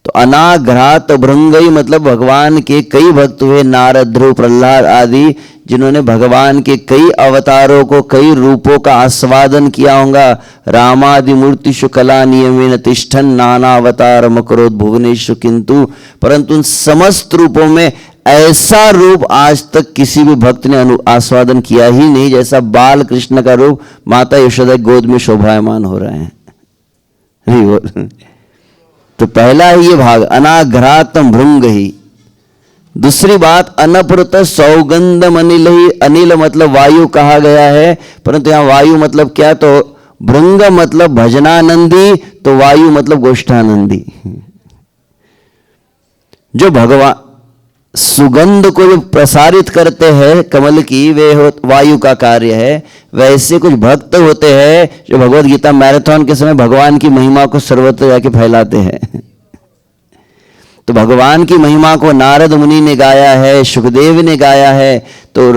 तो अनाघ्रात भृंगई मतलब भगवान के कई भक्त हुए, नारद, ध्रुव, प्रहलाद आदि, जिन्होंने भगवान के कई अवतारों को, कई रूपों का आस्वादन किया होगा। रामादि मूर्तिषु कला नियमेन तिष्ठन नाना अवतार मकरोद भुवनेशु, किंतु परंतु उन समस्त रूपों में ऐसा रूप आज तक किसी भी भक्त ने आस्वादन किया ही नहीं, जैसा बाल कृष्ण का रूप माता यशोदा गोद में शोभायमान हो रहे हैं। तो पहला ही ये भाग अनाघ्रातम भृंग ही। दूसरी बात अनपृत सौगंधम अनिल ही। अनिल मतलब वायु कहा गया है, परंतु यहां वायु मतलब क्या? तो भृंग मतलब भजनानंदी, तो वायु मतलब गोष्ठानंदी। जो भगवान सुगंध को जो प्रसारित करते हैं कमल की, वे वायु का कार्य है। वैसे कुछ भक्त होते हैं जो भगवत गीता मैराथन के समय भगवान की महिमा को सर्वत्र जाके फैलाते हैं। तो भगवान की महिमा को नारद मुनि ने गाया है, सुखदेव ने गाया है, तो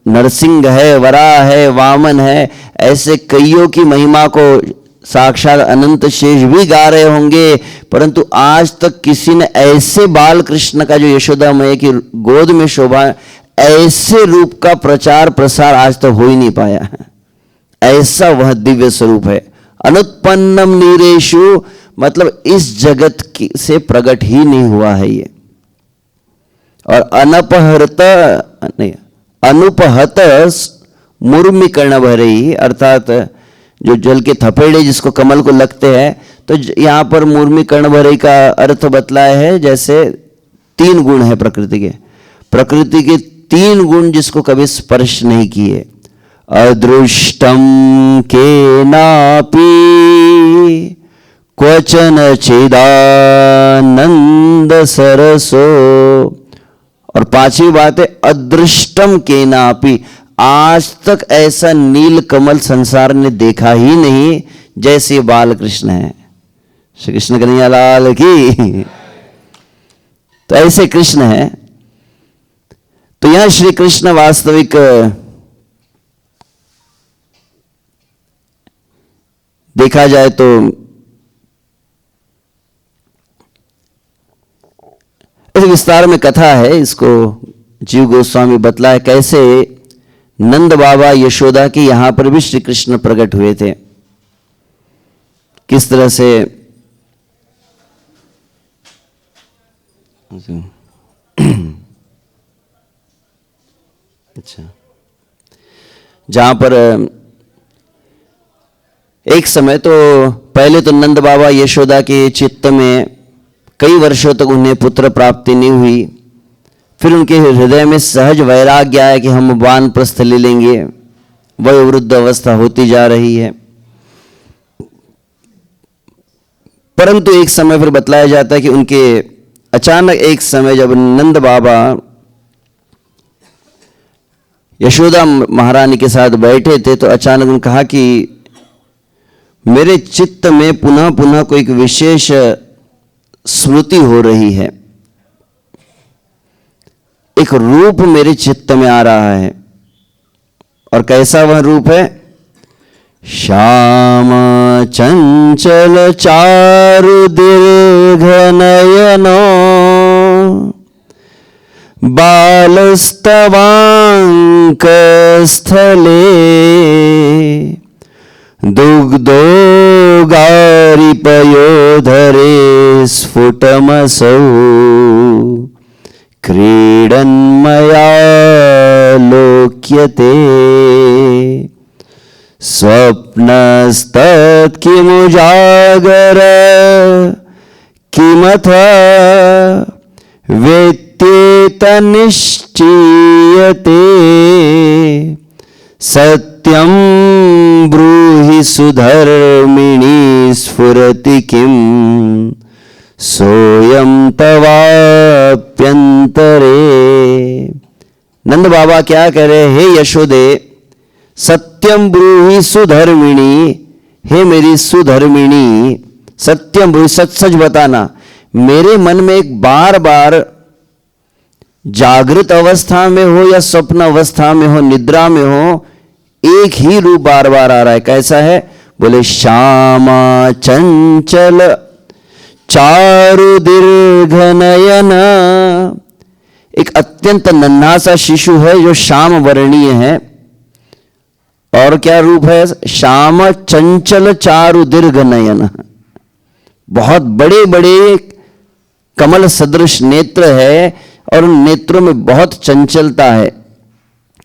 नरसिंह है, वराह है, वामन है, ऐसे कईयों की महिमा को साक्षात अनंत शेष भी गा रहे होंगे, परंतु आज तक किसी ने ऐसे बाल कृष्ण का जो यशोदा मैया की गोद में शोभा, ऐसे रूप का प्रचार प्रसार आज तक हो ही नहीं पाया है। ऐसा वह दिव्य स्वरूप है। अनुत्पन्नम नीरेषु मतलब इस जगत से प्रकट ही नहीं हुआ है ये। और अनुपहत मुर्मी कर्ण भरे, अर्थात जो जल के थपेड़े जिसको कमल को लगते हैं, तो यहां पर मुर्मी कर्ण भरे का अर्थ बतलाया है। जैसे 3 गुण है प्रकृति के 3 गुण जिसको कभी स्पर्श नहीं किए। अदृष्टम केनापि क्वचन चिदानंद सरसो। और 5वीं बात है अदृष्टम केनापि। आज तक ऐसा नील कमल संसार ने देखा ही नहीं जैसे बाल कृष्ण है। श्री कृष्ण कन्हैया लाल की। तो ऐसे कृष्ण है। तो यहां श्री कृष्ण वास्तविक देखा जाए तो इस विस्तार में कथा है, इसको जीव गोस्वामी बतलाए कैसे नंद बाबा यशोदा के यहां पर भी श्री कृष्ण प्रकट हुए थे, किस तरह से अच्छा, जहां पर एक समय तो पहले तो नंद बाबा यशोदा के चित्त में कई वर्षों तक उन्हें पुत्र प्राप्ति नहीं हुई। फिर उनके हृदय में सहज वैराग्य आया कि हम वानप्रस्थ ले लेंगे। वयोवृद्ध अवस्था होती जा रही है। परंतु एक समय फिर बतलाया जाता है कि उनके अचानक एक समय जब नंद बाबा यशोदा महारानी के साथ बैठे थे, तो अचानक उन्होंने कहा कि मेरे चित्त में पुनः पुनः कोई एक विशेष स्मृति हो रही है, एक रूप मेरे चित्त में आ रहा है। और कैसा वह रूप है? श्याम चंचल चारु दीर्घ नयनो बालस्तवांग अङ्कस्थले दुग्धो गारिपयोधरे स्फुटमसौ क्रीडन्मया लोक्यते स्वप्नस्तत्किमुजागर किमथ वेत्येतनिश्चीयते सत्यं ब्रूहि सुधर्मिणी स्फुरति किं सोयम तवाप्यंतरे। नंद बाबा क्या कह रहे, हे यशोदे, सत्यम ब्रूहि सुधर्मिणी, हे मेरी सुधर्मिणी, सत्यम ब्रूहि, सच सच बताना। मेरे मन में एक बार बार जागृत अवस्था में हो या स्वप्न अवस्था में हो, निद्रा में हो, एक ही रूप बार बार आ रहा है। कैसा है? बोले श्यामा चंचल चारु दीर्घ नयन। एक अत्यंत नन्हा सा शिशु है जो श्याम वर्णीय है। और क्या रूप है? श्याम चंचल चारु दीर्घ नयन। बहुत बड़े बड़े कमल सदृश नेत्र है और उन नेत्रों में बहुत चंचलता है।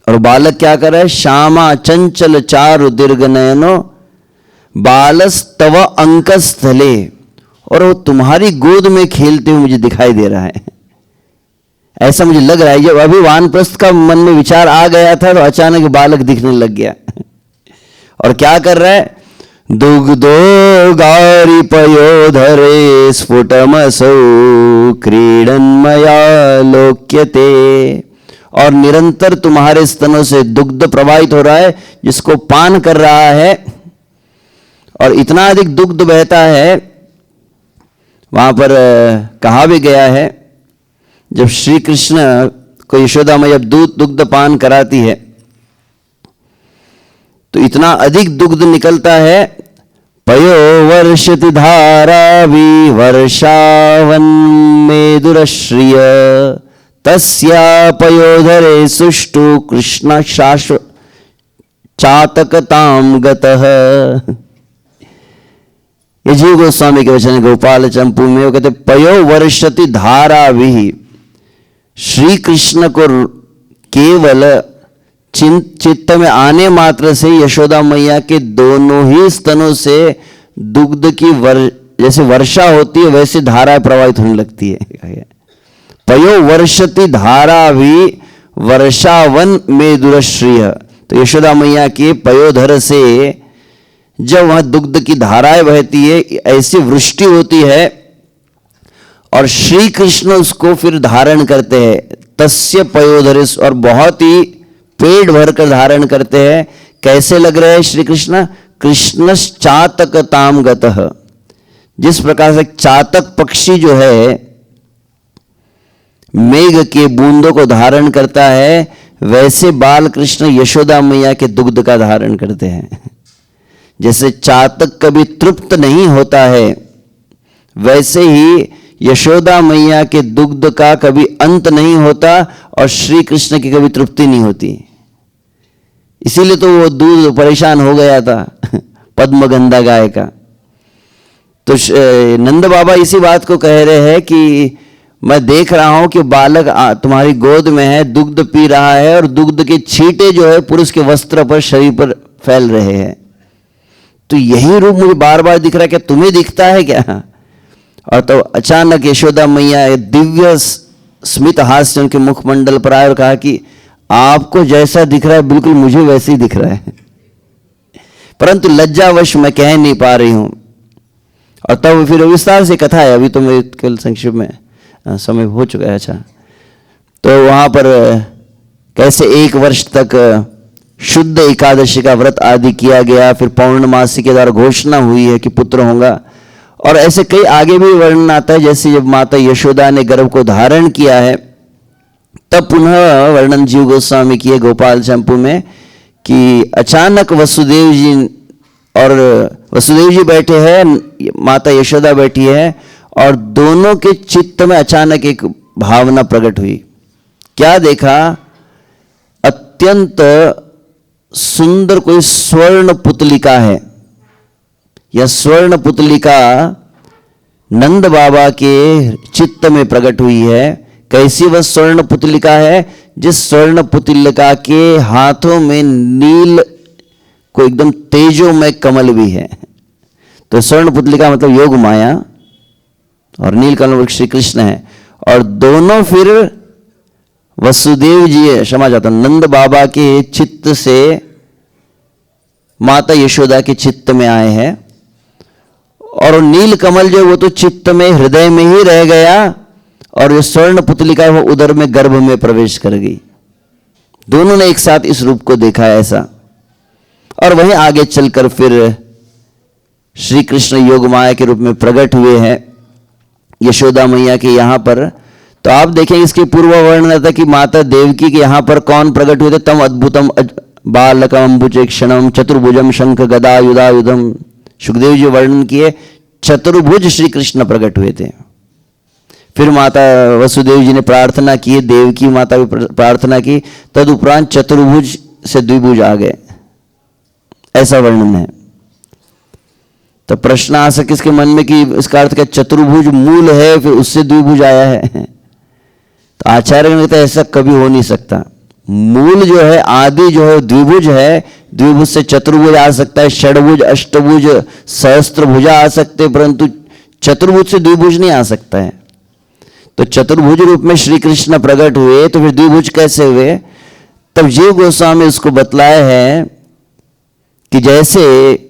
और बालक क्या कर रहा है? श्यामा चंचल चारु दीर्घ नयनो बालस तव अंकस्थले, और वो तुम्हारी गोद में खेलते हुए मुझे दिखाई दे रहा है। ऐसा मुझे लग रहा है। जब अभी वानप्रस्थ का मन में विचार आ गया था तो अचानक बालक दिखने लग गया। और क्या कर रहा है? दुग्धो गारिपयोधरे स्फुटमसौ क्रीडन्मया लोक्यते। और निरंतर तुम्हारे स्तनों से दुग्ध प्रवाहित हो रहा है, जिसको पान कर रहा है। और इतना अधिक दुग्ध बहता है, वहां पर कहा भी गया है, जब श्री कृष्ण को यशोदा मैया दुग्ध पान कराती है तो इतना अधिक दुग्ध निकलता है, पयो वर्षति धारावि वर्षावन मेदुरश्रिय तस्या पयोधरे सुष्टु कृष्ण शाश्व चातकताम गतः। ये जीव गोस्वामी के वचन गोपाल चंपू में वो कहते पयो वर्षति धारावि। श्री कृष्ण को केवल चित्त में आने मात्र से यशोदा मैया के दोनों ही स्तनों से दुग्ध की जैसे वर्षा होती है वैसे धाराएं प्रवाहित होने लगती है। पयो वर्षति धारावि वर्षावन में दुरश्रिय। तो यशोदा मैया के पयोधर से जब वहां दुग्ध की धाराएं बहती है, ऐसी वृष्टि होती है और श्री कृष्ण उसको फिर धारण करते हैं। तस्य पयोधरिस, और बहुत ही पेट भरकर धारण करते हैं। कैसे लग रहे हैं श्री कृष्ण? कृष्णश्चातकताम गतः। जिस प्रकार से चातक पक्षी जो है मेघ के बूंदों को धारण करता है, वैसे बाल कृष्ण यशोदा मैया के दुग्ध का धारण करते हैं। जैसे चातक कभी तृप्त नहीं होता है, वैसे ही यशोदा मैया के दुग्ध का कभी अंत नहीं होता और श्री कृष्ण की कभी तृप्ति नहीं होती। इसीलिए तो वो दूध परेशान हो गया था पद्मगंधा गाय का। तो नंद बाबा इसी बात को कह रहे हैं कि मैं देख रहा हूं कि बालक तुम्हारी गोद में है, दुग्ध पी रहा है और दुग्ध के छींटे जो है पुरुष के वस्त्र पर, शरीर पर फैल रहे हैं। तो यही रूप मुझे बार बार दिख रहा है, क्या तुम्हें दिखता है क्या? और तो अचानक यशोदा मैया दिव्य स्मित हास्य उनके मुखमंडल पर आया और कहा कि आपको जैसा दिख रहा है बिल्कुल मुझे वैसे ही दिख रहा है, परंतु लज्जावश मैं कह नहीं पा रही हूं। और तब फिर विस्तार से कथा है, अभी तो मैं कल संक्षिप्त में समय हो चुका है। अच्छा, तो वहां पर कैसे 1 वर्ष तक शुद्ध एकादशी का व्रत आदि किया गया, फिर पौर्णमासी के द्वारा घोषणा हुई है कि पुत्र होगा। और ऐसे कई आगे भी वर्णन आता है, जैसे जब माता यशोदा ने गर्भ को धारण किया है तब पुनः वर्णन जीव गोस्वामी किए गोपाल चंपू में कि अचानक वसुदेव जी बैठे हैं, माता यशोदा बैठी है और दोनों के चित्त में अचानक एक भावना प्रकट हुई। क्या देखा? अत्यंत सुंदर कोई स्वर्ण पुतलिका है। यह स्वर्ण पुतलिका नंद बाबा के चित्त में प्रकट हुई है। कैसी वह स्वर्ण पुतलिका है? जिस स्वर्ण पुतलिका के हाथों में नील को एकदम तेजोमय कमल भी है। तो स्वर्ण पुतलिका मतलब योग माया और नील कमल श्री कृष्ण है। और दोनों फिर वसुदेव जी, क्षमा चाहता हूं, नंद बाबा के चित्त से माता यशोदा के चित्त में आए हैं। और नील कमल जो वो तो चित्त में, हृदय में ही रह गया, और जो स्वर्ण पुतलिका वो उदर में, गर्भ में प्रवेश कर गई। दोनों ने एक साथ इस रूप को देखा ऐसा। और वहीं आगे चलकर फिर श्री कृष्ण योग माया के रूप में प्रकट हुए हैं यशोदा मैया के यहां पर। तो आप देखें इसके पूर्व वर्णन था कि माता देवकी के यहां पर कौन प्रकट हुए थे? तम अद्भुतम बालकम अम्बुजेक्षणम चतुर्भुजम शंख गदा युधायुधम। सुखदेव जी वर्णन किए चतुर्भुज श्री कृष्ण प्रकट हुए थे। फिर माता वसुदेव जी ने प्रार्थना की, देवकी माता भी प्रार्थना की, तदुपरांत चतुर्भुज से द्विभुज आ गए, ऐसा वर्णन है। तो प्रश्न आ सके इसके मन में कि इसका अर्थ क्या चतुर्भुज मूल है फिर उससे द्विभुज आया है? तो आचार्य ने कहते ऐसा कभी हो नहीं सकता। मूल जो है, आदि जो है द्विभुज है, द्विभुज से चतुर्भुज आ सकता है, षडभुज, अष्टभुज, सहस्त्रभुजा आ सकते हैं, परंतु चतुर्भुज से द्विभुज नहीं आ सकता है। तो चतुर्भुज रूप में श्री कृष्ण प्रकट हुए तो फिर द्विभुज कैसे हुए? तब जीव गोस्वामी उसको बतलाए हैं कि जैसे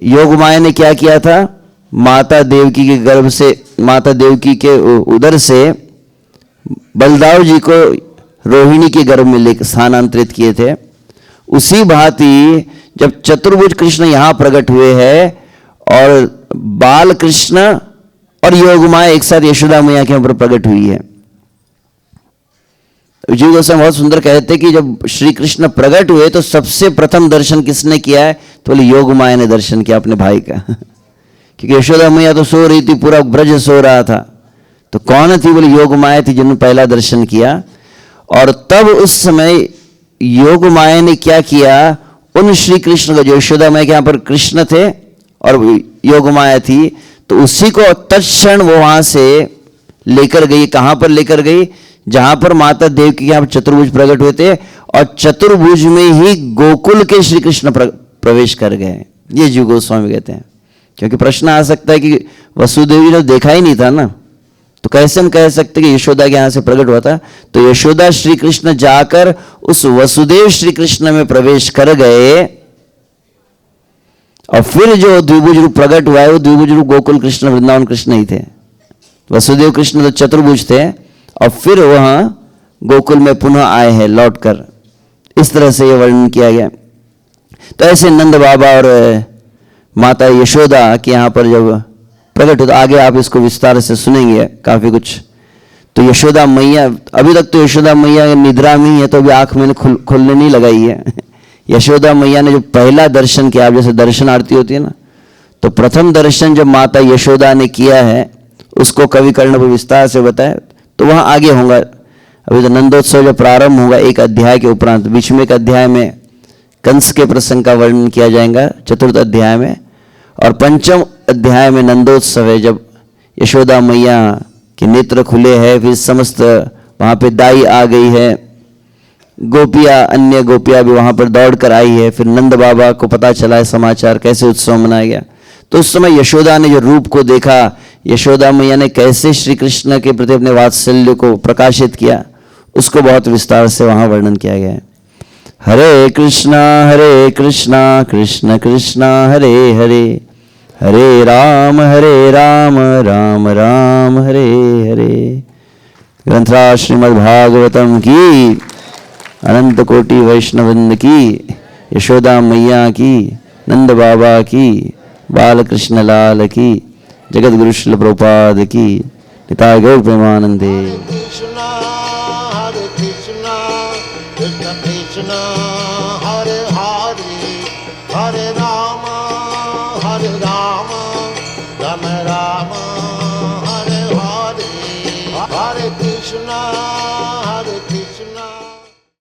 योग माया ने क्या किया था, माता देवकी के गर्भ से, माता देवकी के उदर से बलदाव जी को रोहिणी के गर्भ में लेकर स्थानांतरित किए थे। उसी भांति जब चतुर्भुज कृष्ण यहां प्रकट हुए हैं और बाल कृष्ण और योग माया एक साथ यशोदा मैया के ऊपर प्रकट हुई है। जीव गोस्वामी बहुत सुंदर कहते हैं कि जब श्री कृष्ण प्रकट हुए तो सबसे प्रथम दर्शन किसने किया है? तो बोले योग माया ने दर्शन किया अपने भाई का। क्योंकि यशोदा मैया तो सो रही थी, पूरा ब्रज सो रहा था, तो कौन थी? बोले योग माया थी जिन्होंने पहला दर्शन किया। और तब उस समय योग माया ने क्या किया, उन श्री कृष्ण का, जो यशोदा मैया के यहाँ पर कृष्ण थे और योग माया थी, तो उसी को तत्क्षण वो वहां से लेकर गई। कहां पर लेकर गई? जहां पर माता देवकी के यहाँ पर चतुर्भुज प्रकट हुए थे, और चतुर्भुज में ही गोकुल के श्री कृष्ण प्रवेश कर गए। ये जीव गोस्वामी कहते हैं। क्योंकि प्रश्न आ सकता है कि वसुदेव जी ने देखा ही नहीं था ना, तो कैसे हम कह सकते कि यशोदा के यहां से प्रकट हुआ था? तो यशोदा श्री कृष्ण जाकर उस वसुदेव श्री कृष्ण में प्रवेश कर गए, और फिर जो द्विभुज रूप प्रकट हुआ है वो द्विभुज रूप गोकुल कृष्ण, वृंदावन कृष्ण ही थे। वसुदेव कृष्ण तो चतुर्भुज थे, और फिर वहां गोकुल में पुनः आए हैं लौटकर। इस तरह से यह वर्णन किया गया। तो ऐसे नंद बाबा और माता यशोदा के यहाँ पर जब प्रकट होता, आगे आप इसको विस्तार से सुनेंगे काफी कुछ। तो यशोदा मैया, अभी तक तो यशोदा मैया निद्रा में ही है, तो अभी आंख मैंने खुलने नहीं लगाई है। यशोदा मैया ने जो पहला दर्शन किया, जैसे दर्शन आरती होती है ना, तो प्रथम दर्शन जब माता यशोदा ने किया है उसको कवि कर्ण पर विस्तार से बताया। तो वहां आगे होगा, अभी तो नंदोत्सव जब प्रारंभ होगा एक अध्याय के उपरांत, बीच में एक अध्याय में कंस के प्रसंग का वर्णन किया जाएगा, चतुर्थ अध्याय में। और पंचम अध्याय में नंदोत्सव है, जब यशोदा मैया के नेत्र खुले हैं, फिर समस्त वहां पे दाई आ गई है, गोपियां, अन्य गोपियां भी वहां पर दौड़ कर आई है। फिर नंद बाबा को पता चला है समाचार, कैसे उत्सव मनाया गया। तो उस समय यशोदा ने जो रूप को देखा, यशोदा मैया ने कैसे श्री कृष्ण के प्रति अपने वात्सल्य को प्रकाशित किया, उसको बहुत विस्तार से वहां वर्णन किया गया है। हरे कृष्णा कृष्ण कृष्णा हरे हरे, हरे राम राम राम हरे हरे। ग्रंथराज श्रीमद् भागवतम की, अनंत कोटि वैष्णवृंद की, यशोदा मैया की, नंद बाबा की, बाल कृष्ण लाल की, जगत गुरु श्रील प्रभुपाद की, निताय गौर प्रेमानंदे। Hare Krishna